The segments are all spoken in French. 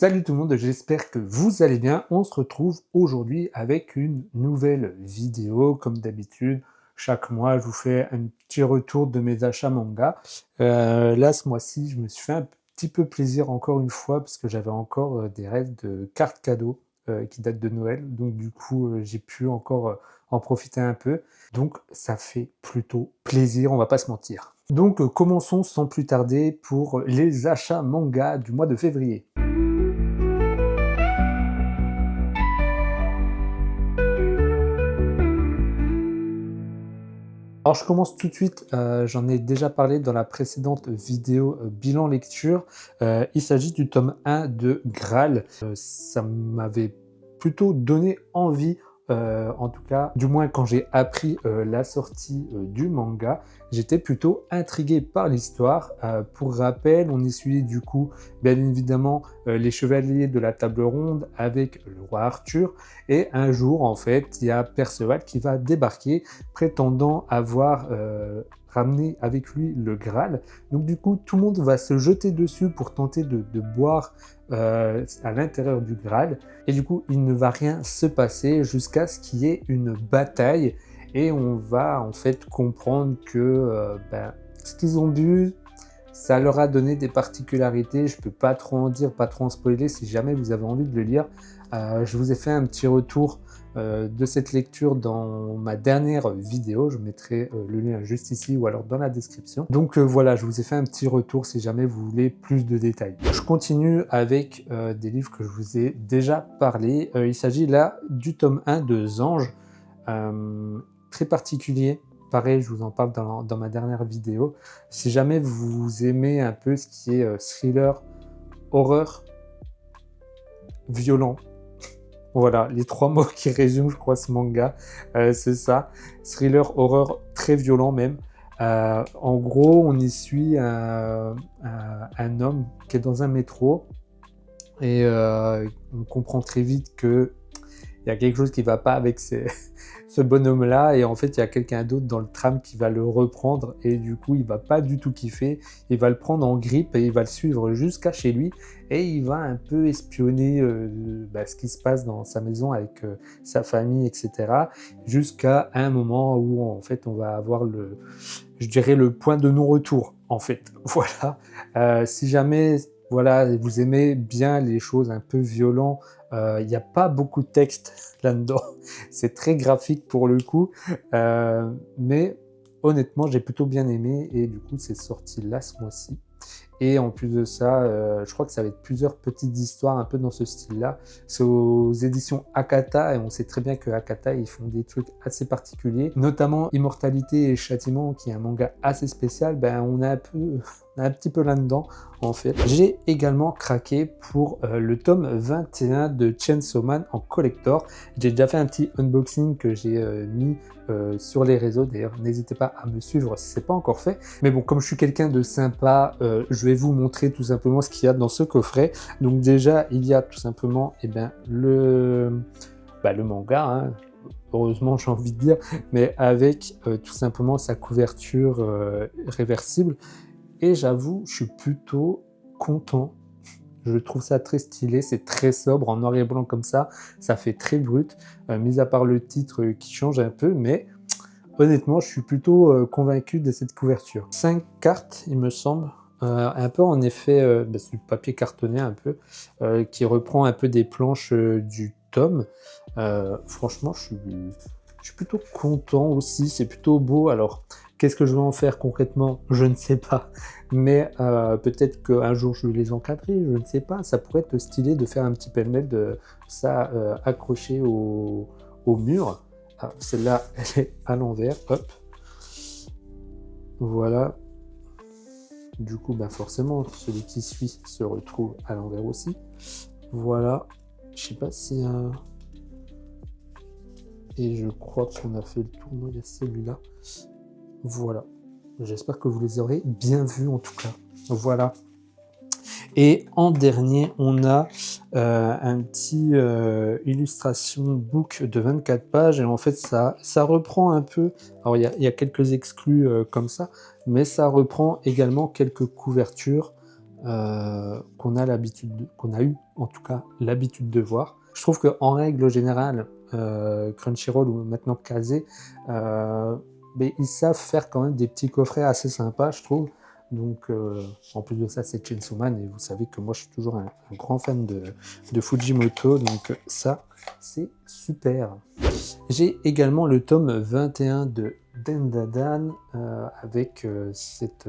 Salut tout le monde, j'espère que vous allez bien. On se retrouve aujourd'hui avec une nouvelle vidéo. Comme d'habitude, chaque mois, je vous fais un petit retour de mes achats manga. Là, ce mois-ci, je me suis fait un petit peu plaisir encore une fois parce que j'avais encore des restes de cartes cadeaux qui datent de Noël. Donc du coup, j'ai pu encore en profiter un peu. Donc ça fait plutôt plaisir, on va pas se mentir. Donc commençons sans plus tarder pour les achats manga du mois de février. Alors je commence tout de suite, j'en ai déjà parlé dans la précédente vidéo, bilan lecture. Il s'agit du tome 1 de Graal. Ça m'avait plutôt donné envie, en tout cas, du moins quand j'ai appris, la sortie, du manga, j'étais plutôt intrigué par l'histoire. Pour rappel, on y suit du coup, bien évidemment, les chevaliers de la table ronde avec le roi Arthur et un jour, en fait, il y a Perceval qui va débarquer prétendant avoir ramené avec lui le Graal. Donc du coup, tout le monde va se jeter dessus pour tenter de boire à l'intérieur du Graal. Et du coup, il ne va rien se passer jusqu'à ce qu'il y ait une bataille. Et on va en fait comprendre que ce qu'ils ont bu, ça leur a donné des particularités. Je peux pas trop en dire, pas trop en spoiler. Si jamais vous avez envie de le lire, je vous ai fait un petit retour de cette lecture dans ma dernière vidéo. Je mettrai le lien juste ici ou alors dans la description. Donc voilà, je vous ai fait un petit retour si jamais vous voulez plus de détails. Je continue avec des livres que je vous ai déjà parlé. Il s'agit là du tome 1 de Zange, très particulier. Pareil, je vous en parle dans ma dernière vidéo. Si jamais vous aimez un peu ce qui est thriller, horreur, violent, voilà, les trois mots qui résument, je crois, ce manga, c'est ça. Thriller, horreur, très violent même. En gros, on y suit un homme qui est dans un métro et on comprend très vite que il y a quelque chose qui ne va pas avec ce bonhomme-là, et en fait, il y a quelqu'un d'autre dans le tram qui va le reprendre, et du coup, il va pas du tout kiffer, il va le prendre en grippe, et il va le suivre jusqu'à chez lui, et il va un peu espionner ce qui se passe dans sa maison avec sa famille, etc., jusqu'à un moment où, en fait, on va avoir je dirais, le point de non-retour, en fait. Voilà. Si jamais, voilà, vous aimez bien les choses un peu violentes, il n'y a pas beaucoup de texte là-dedans. C'est très graphique pour le coup. Mais honnêtement, j'ai plutôt bien aimé. Et du coup, c'est sorti là ce mois-ci. Et en plus de ça, je crois que ça va être plusieurs petites histoires un peu dans ce style-là. C'est aux éditions Akata, et on sait très bien que Akata, ils font des trucs assez particuliers, notamment Immortalité et Châtiment, qui est un manga assez spécial. Ben, on a un petit peu là-dedans, en fait. J'ai également craqué pour le tome 21 de Chainsaw Man en collector. J'ai déjà fait un petit unboxing que j'ai mis sur les réseaux. D'ailleurs, n'hésitez pas à me suivre si ce n'est pas encore fait. Mais bon, comme je suis quelqu'un de sympa, je vais vous montrer tout simplement ce qu'il y a dans ce coffret. Donc déjà, il y a tout simplement le manga, hein, heureusement j'ai envie de dire, mais avec tout simplement sa couverture réversible. Et j'avoue, je suis plutôt content. Je trouve ça très stylé, c'est très sobre, en noir et blanc comme ça fait très brut, mis à part le titre qui change un peu, mais honnêtement, je suis plutôt convaincu de cette couverture. 5 cartes, il me semble, un peu en effet, c'est du papier cartonné un peu, qui reprend un peu des planches du tome. Franchement, je suis plutôt content aussi, c'est plutôt beau. Alors, qu'est-ce que je vais en faire concrètement? Je ne sais pas, mais peut-être qu'un jour je vais les encadrer, je ne sais pas. Ça pourrait être stylé de faire un petit pêle-mêle de ça accroché au mur. Ah, celle-là, elle est à l'envers, hop. Voilà. Du coup, forcément, celui qui suit se retrouve à l'envers aussi. Voilà. Je sais pas si... Et je crois qu'on a fait le tour. Non, il y a celui-là. Voilà. J'espère que vous les aurez bien vus en tout cas. Voilà. Et en dernier, on a un petit illustration book de 24 pages. Et en fait, ça reprend un peu... Alors, il y a quelques exclus comme ça, mais ça reprend également quelques couvertures qu'on a eu en tout cas l'habitude de voir. Je trouve qu'en règle générale, Crunchyroll ou maintenant Kazé, mais ils savent faire quand même des petits coffrets assez sympas, je trouve. Donc, en plus de ça, c'est Chainsaw Man, et vous savez que moi, je suis toujours un grand fan de Fujimoto, donc ça, c'est super. J'ai également le tome 21 de Dandadan, avec cette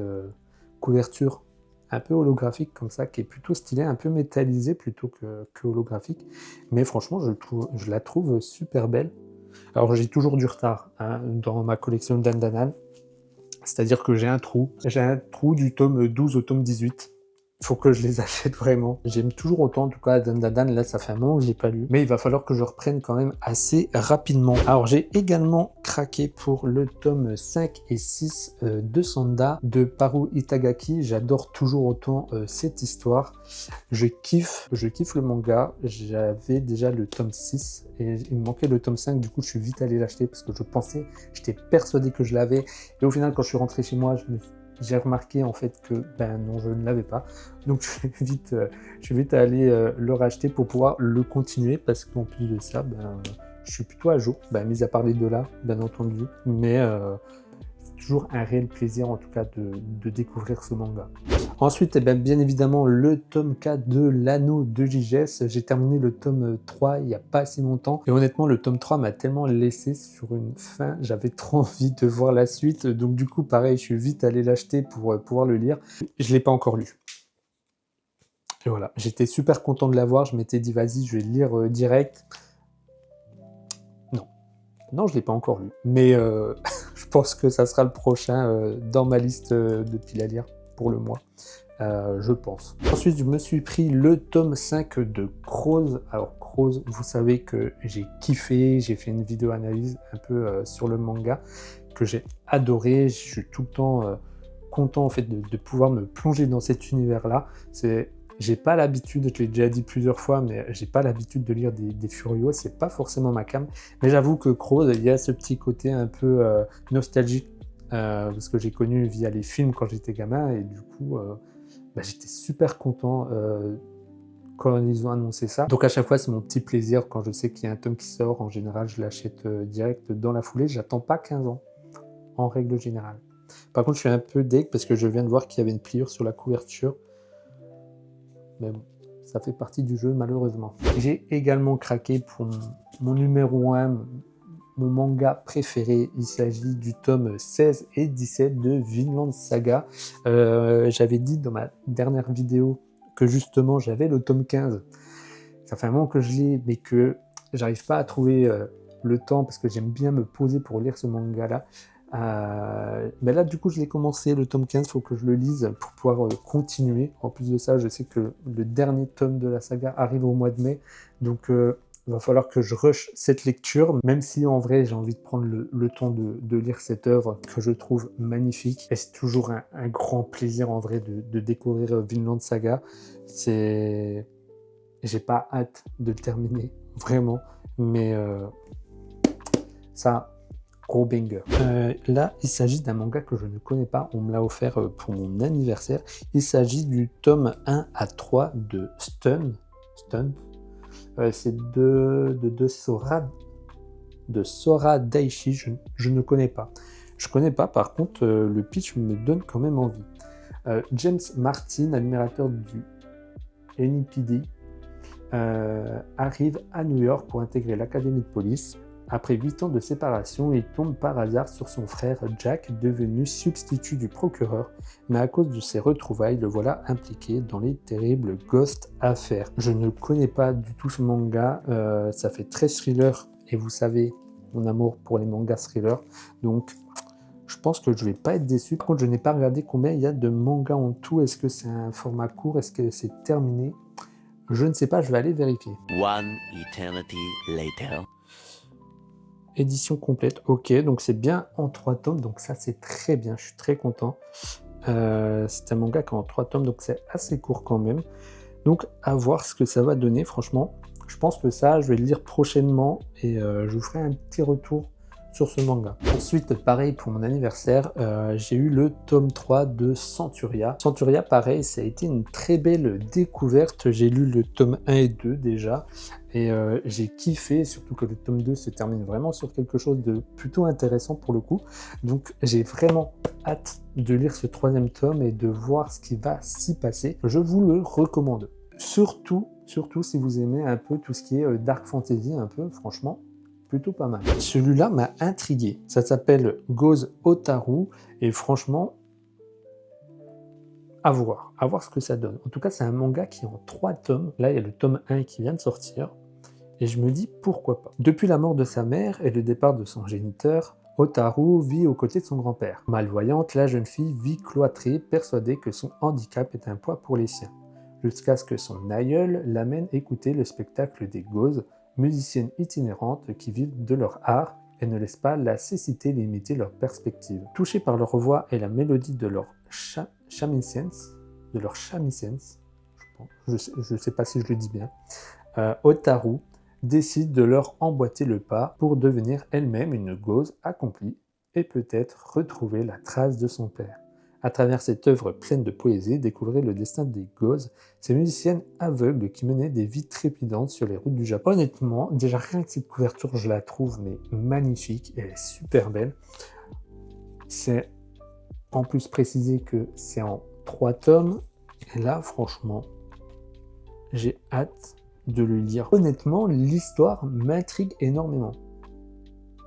couverture un peu holographique comme ça, qui est plutôt stylée, un peu métallisée plutôt que holographique. Mais franchement, je la trouve super belle. Alors j'ai toujours du retard hein, dans ma collection Dandadan. C'est-à-dire que j'ai un trou. J'ai un trou du tome 12 au tome 18. Il faut que je les achète vraiment. J'aime toujours autant, en tout cas, Dandadan. Là, ça fait un moment que je l'ai pas lu. Mais il va falloir que je reprenne quand même assez rapidement. Alors, j'ai également craqué pour le tome 5 et 6 de Sanda de Paru Itagaki. J'adore toujours autant cette histoire. Je kiffe le manga. J'avais déjà le tome 6 et il me manquait le tome 5. Du coup, je suis vite allé l'acheter parce que j'étais persuadé que je l'avais. Et au final, quand je suis rentré chez moi, j'ai remarqué en fait que ben non, je ne l'avais pas. Donc je suis vite allé le racheter pour pouvoir le continuer parce qu'en plus de ça, ben, je suis plutôt à jour, ben, mis à part les $, bien entendu. Mais c'est toujours un réel plaisir en tout cas de découvrir ce manga. Ensuite, eh bien évidemment, le tome 4 de l'Anneau de Gigès. J'ai terminé le tome 3 il n'y a pas si longtemps. Et honnêtement, le tome 3 m'a tellement laissé sur une fin. J'avais trop envie de voir la suite. Donc du coup, pareil, je suis vite allé l'acheter pour pouvoir le lire. Je ne l'ai pas encore lu. Et voilà, j'étais super content de l'avoir. Je m'étais dit, vas-y, je vais le lire direct. Non, je ne l'ai pas encore lu. Mais je pense que ça sera le prochain dans ma liste de piles à lire pour le mois. Je pense. Ensuite, je me suis pris le tome 5 de Crows. Alors, Crows, vous savez que j'ai kiffé. J'ai fait une vidéo analyse un peu sur le manga que j'ai adoré. Je suis tout le temps content en fait de pouvoir me plonger dans cet univers-là. J'ai pas l'habitude, je l'ai déjà dit plusieurs fois, mais j'ai pas l'habitude de lire des Furios, c'est pas forcément ma came. Mais j'avoue que Crows, il y a ce petit côté un peu nostalgique, parce que j'ai connu via les films quand j'étais gamin, et du coup, j'étais super content quand ils ont annoncé ça. Donc à chaque fois, c'est mon petit plaisir quand je sais qu'il y a un tome qui sort. En général, je l'achète direct dans la foulée. J'attends pas 15 ans, en règle générale. Par contre, je suis un peu deg parce que je viens de voir qu'il y avait une pliure sur la couverture. Mais bon, ça fait partie du jeu malheureusement. J'ai également craqué pour mon numéro 1, mon manga préféré. Il s'agit du tome 16 et 17 de Vinland Saga. J'avais dit dans ma dernière vidéo que justement j'avais le tome 15. Ça fait un moment que je l'ai, mais que j'arrive pas à trouver le temps parce que j'aime bien me poser pour lire ce manga-là. Mais là, du coup, je l'ai commencé, le tome 15, il faut que je le lise pour pouvoir continuer. En plus de ça, je sais que le dernier tome de la saga arrive au mois de mai, donc il va falloir que je rush cette lecture, même si en vrai, j'ai envie de prendre le temps de lire cette œuvre que je trouve magnifique. Et c'est toujours un grand plaisir en vrai de découvrir Vinland Saga. J'ai pas hâte de le terminer, vraiment, mais ça... Gros banger. Là, il s'agit d'un manga que je ne connais pas. On me l'a offert pour mon anniversaire. Il s'agit du tome 1 à 3 de Stun. C'est de Sora Daishi. Je ne connais pas. Je connais pas. Par contre, le pitch me donne quand même envie. James Martin, admirateur du NPD, arrive à New York pour intégrer l'académie de police. Après 8 ans de séparation, il tombe par hasard sur son frère Jack, devenu substitut du procureur, mais à cause de ses retrouvailles, le voilà impliqué dans les terribles Ghost Affaires. Je ne connais pas du tout ce manga, ça fait très thriller, et vous savez mon amour pour les mangas thrillers, donc je pense que je vais pas être déçu. Par contre, je n'ai pas regardé combien il y a de mangas en tout. Est-ce que c'est un format court? Est-ce que c'est terminé? Je ne sais pas, je vais aller vérifier. One eternity later. Édition complète, ok, donc c'est bien en 3 tomes, donc ça c'est très bien, je suis très content. C'est un manga qui est en 3 tomes, donc c'est assez court quand même. Donc à voir ce que ça va donner, franchement. Je pense que ça, je vais le lire prochainement et je vous ferai un petit retour sur ce manga. Ensuite, pareil pour mon anniversaire, j'ai eu le tome 3 de Centuria. Centuria, pareil, ça a été une très belle découverte. J'ai lu le tome 1 et 2 déjà, et j'ai kiffé, surtout que le tome 2 se termine vraiment sur quelque chose de plutôt intéressant pour le coup. Donc j'ai vraiment hâte de lire ce 3e tome et de voir ce qui va s'y passer. Je vous le recommande. Surtout si vous aimez un peu tout ce qui est dark fantasy, un peu, franchement, plutôt pas mal. Celui-là m'a intrigué. Ça s'appelle Goze Otaru, et franchement, à voir ce que ça donne. En tout cas, c'est un manga qui est en 3 tomes. Là, il y a le tome 1 qui vient de sortir, et je me dis pourquoi pas. Depuis la mort de sa mère et le départ de son géniteur, Otaru vit aux côtés de son grand-père. Malvoyante, la jeune fille vit cloîtrée, persuadée que son handicap est un poids pour les siens, jusqu'à ce que son aïeul l'amène écouter le spectacle des Gozes, musiciennes itinérantes qui vivent de leur art et ne laissent pas la cécité limiter leur perspective. Touchés par leur voix et la mélodie de leur shamisen, je ne sais pas si je le dis bien, Otaru décide de leur emboîter le pas pour devenir elle-même une Goze accomplie et peut-être retrouver la trace de son père. À travers cette œuvre pleine de poésie, découvrez le destin des Gozes, ces musiciennes aveugles qui menaient des vies trépidantes sur les routes du Japon. Honnêtement, déjà rien que cette couverture, je la trouve mais magnifique, elle est super belle. C'est en plus précisé que c'est en 3 tomes, et là franchement, j'ai hâte de le lire. Honnêtement, l'histoire m'intrigue énormément.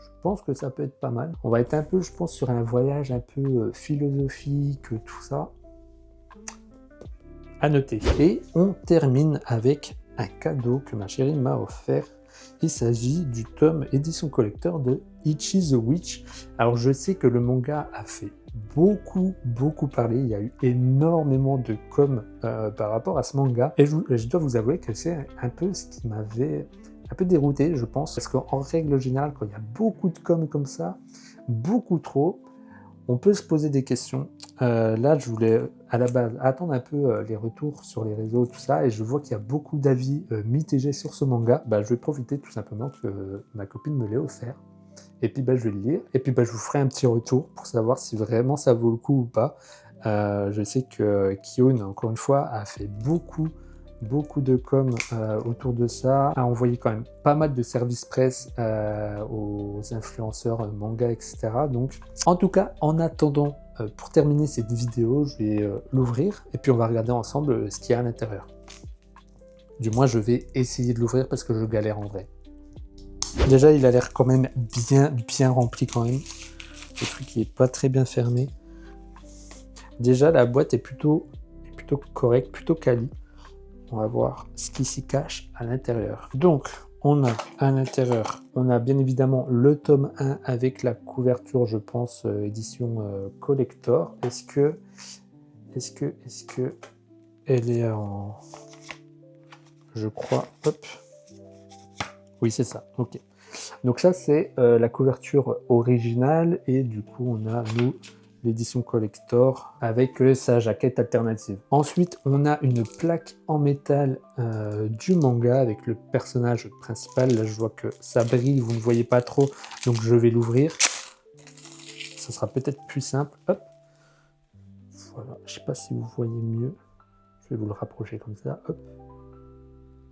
Je pense que ça peut être pas mal. On va être un peu, je pense, sur un voyage un peu philosophique, tout ça. À noter. Et on termine avec un cadeau que ma chérie m'a offert. Il s'agit du tome édition collector de Ichi the Witch. Alors je sais que le manga a fait beaucoup parler, il y a eu énormément de com par rapport à ce manga, et je dois vous avouer que c'est un peu ce qui m'avait un peu dérouté, je pense, parce qu'en règle générale, quand il y a beaucoup de com comme ça, beaucoup trop, on peut se poser des questions. Là, je voulais à la base attendre un peu les retours sur les réseaux, tout ça, et je vois qu'il y a beaucoup d'avis mitigés sur ce manga. Je vais profiter tout simplement que ma copine me l'ait offert, et puis je vais le lire, et puis je vous ferai un petit retour pour savoir si vraiment ça vaut le coup ou pas. Je sais que Kiyun, encore une fois, a fait beaucoup de com autour de ça, a envoyé quand même pas mal de services presse aux influenceurs manga, etc. Donc, en tout cas, en attendant, pour terminer cette vidéo, je vais l'ouvrir, et puis on va regarder ensemble ce qu'il y a à l'intérieur. Du moins, je vais essayer de l'ouvrir parce que je galère en vrai. Déjà, il a l'air quand même bien rempli quand même. Le truc, il est pas très bien fermé. Déjà, la boîte est plutôt correcte, plutôt quali. On va voir ce qui s'y cache à l'intérieur. Donc, on a à l'intérieur, on a bien évidemment le tome 1 avec la couverture, je pense, édition collector. Est-ce que elle est en... Je crois, hop. Oui, c'est ça, ok. Donc ça, c'est la couverture originale, et du coup, on a, nous, l'édition collector avec sa jaquette alternative. Ensuite, on a une plaque en métal du manga avec le personnage principal. Là, je vois que ça brille, vous ne voyez pas trop, donc je vais l'ouvrir. Ça sera peut-être plus simple. Hop. Voilà, je ne sais pas si vous voyez mieux. Je vais vous le rapprocher comme ça. Hop.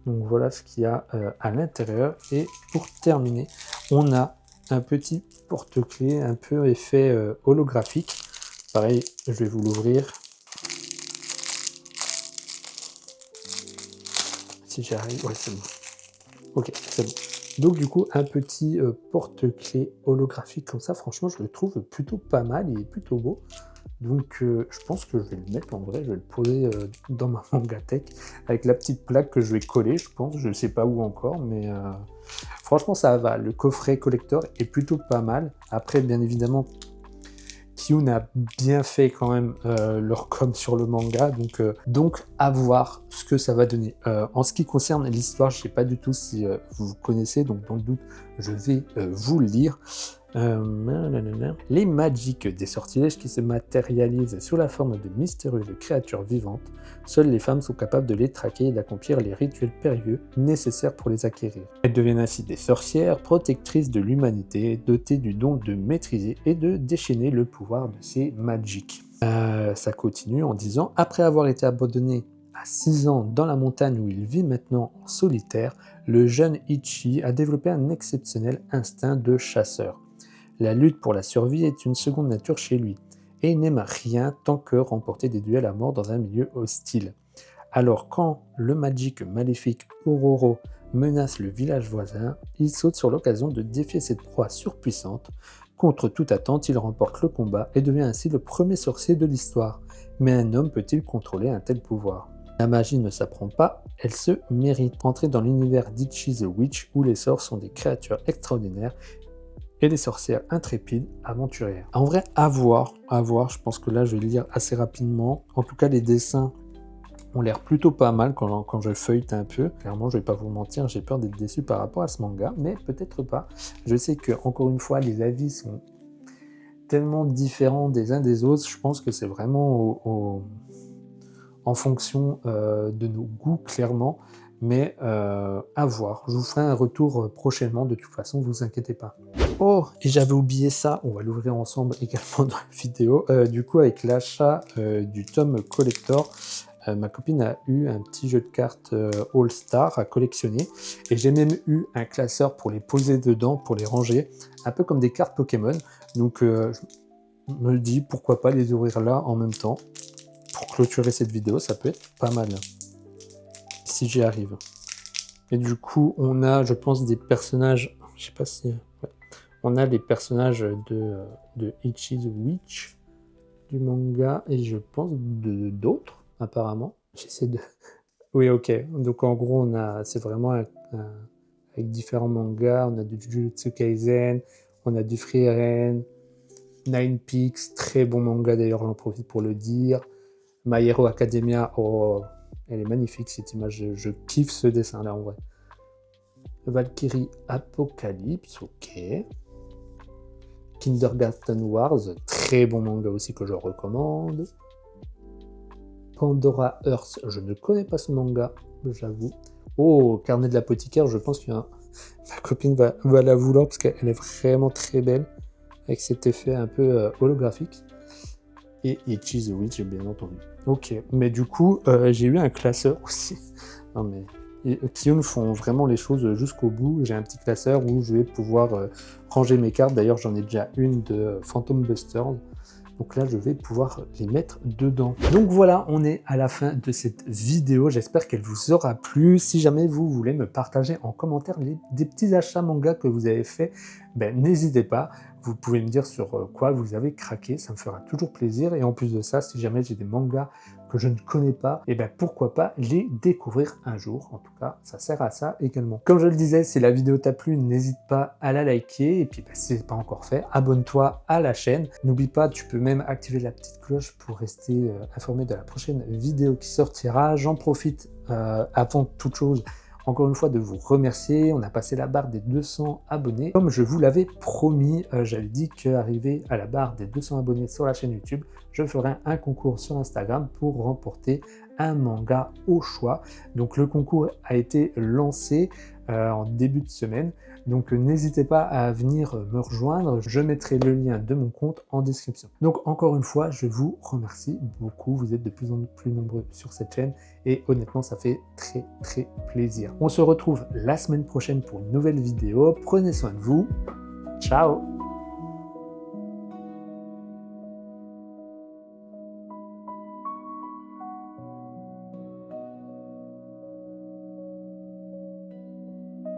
Donc voilà ce qu'il y a à l'intérieur. Et pour terminer, on a un petit porte-clés un peu effet holographique. Pareil, je vais vous l'ouvrir. Si j'arrive, ouais, c'est bon. Ok, c'est bon. Donc du coup, un petit porte-clés holographique comme ça, franchement, je le trouve plutôt pas mal, il est plutôt beau. Donc je pense que je vais le mettre en vrai, je vais le poser dans ma mangatech avec la petite plaque que je vais coller, je pense, je ne sais pas où encore, mais franchement ça va. Le coffret collector est plutôt pas mal. Après, bien évidemment, Kiyun a bien fait quand même leur com sur le manga, donc à voir ce que ça va donner. En ce qui concerne l'histoire, je ne sais pas du tout si vous connaissez, donc dans le doute, je vais vous le lire. Les magiques des sortilèges qui se matérialisent sous la forme de mystérieuses créatures vivantes, seules les femmes sont capables de les traquer et d'accomplir les rituels périlleux nécessaires pour les acquérir. Elles deviennent ainsi des sorcières protectrices de l'humanité, dotées du don de maîtriser et de déchaîner le pouvoir de ces magiques. Ça continue en disant « Après avoir été abandonné à 6 ans dans la montagne où il vit maintenant en solitaire, le jeune Ichi a développé un exceptionnel instinct de chasseur. La lutte pour la survie est une seconde nature chez lui, et il n'aime rien tant que remporter des duels à mort dans un milieu hostile. Alors quand le magique maléfique Ororo menace le village voisin, il saute sur l'occasion de défier cette proie surpuissante. Contre toute attente, il remporte le combat et devient ainsi le premier sorcier de l'histoire. Mais un homme peut-il contrôler un tel pouvoir ? La magie ne s'apprend pas, elle se mérite. Entrer dans l'univers d'Ichi the Witch où les sorts sont des créatures extraordinaires et les sorcières intrépides, aventurières. En vrai, à voir, je pense que là je vais le lire assez rapidement. En tout cas, les dessins ont l'air plutôt pas mal quand je feuillete un peu. Clairement, je vais pas vous mentir, j'ai peur d'être déçu par rapport à ce manga, mais peut-être pas. Je sais que, encore une fois, les avis sont tellement différents des uns des autres, je pense que c'est vraiment en fonction de nos goûts, clairement. Mais à voir. Je vous ferai un retour prochainement, de toute façon, vous inquiétez pas. Oh, et j'avais oublié ça, on va l'ouvrir ensemble également dans la vidéo. Du coup, avec l'achat du tome collector, ma copine a eu un petit jeu de cartes All-Star à collectionner. Et j'ai même eu un classeur pour les poser dedans, pour les ranger, un peu comme des cartes Pokémon. Donc, je me dis, pourquoi pas les ouvrir là en même temps. Pour clôturer cette vidéo, ça peut être pas mal. Si j'y arrive. Et du coup, on a, je pense, des personnages... Je sais pas si... Ouais. On a les personnages de Ichi the Witch, du manga, et je pense d'autres, apparemment. J'essaie de... Oui, ok. Donc, en gros, c'est vraiment avec différents mangas. On a du Jujutsu Kaisen, on a du Frieren, Nine Peaks, très bon manga d'ailleurs, j'en profite pour le dire. My Hero Academia, oh, elle est magnifique cette image, je kiffe ce dessin là en vrai. Valkyrie Apocalypse, ok. Kindergarten Wars, très bon manga aussi que je recommande. Pandora Earth, je ne connais pas ce manga, j'avoue. Oh, Carnet de l'apothicaire, je pense que ma copine va la vouloir parce qu'elle est vraiment très belle avec cet effet un peu holographique. Et Ichi the Witch, bien entendu. Ok, mais du coup, j'ai eu un classeur aussi. Non mais, Kiyun font vraiment les choses jusqu'au bout. J'ai un petit classeur où je vais pouvoir ranger mes cartes. D'ailleurs, j'en ai déjà une de Phantom Busters. Donc là, je vais pouvoir les mettre dedans. Donc voilà, on est à la fin de cette vidéo. J'espère qu'elle vous aura plu. Si jamais vous voulez me partager en commentaire des petits achats manga que vous avez fait, ben, n'hésitez pas. Vous pouvez me dire sur quoi vous avez craqué. Ça me fera toujours plaisir. Et en plus de ça, si jamais j'ai des mangas que je ne connais pas, et ben pourquoi pas les découvrir un jour. En tout cas, ça sert à ça également. Comme je le disais, si la vidéo t'a plu, n'hésite pas à la liker. Et puis, ben, si ce n'est pas encore fait, abonne-toi à la chaîne. N'oublie pas, tu peux même activer la petite cloche pour rester informé de la prochaine vidéo qui sortira. J'en profite avant toute chose, encore une fois, de vous remercier. On a passé la barre des 200 abonnés. Comme je vous l'avais promis, j'avais dit qu'arrivé à la barre des 200 abonnés sur la chaîne YouTube, je ferai un concours sur Instagram pour remporter un manga au choix. Donc le concours a été lancé en début de semaine. Donc n'hésitez pas à venir me rejoindre. Je mettrai le lien de mon compte en description. Donc encore une fois, je vous remercie beaucoup. Vous êtes de plus en plus nombreux sur cette chaîne et honnêtement, ça fait très très plaisir. On se retrouve la semaine prochaine pour une nouvelle vidéo. Prenez soin de vous. Ciao!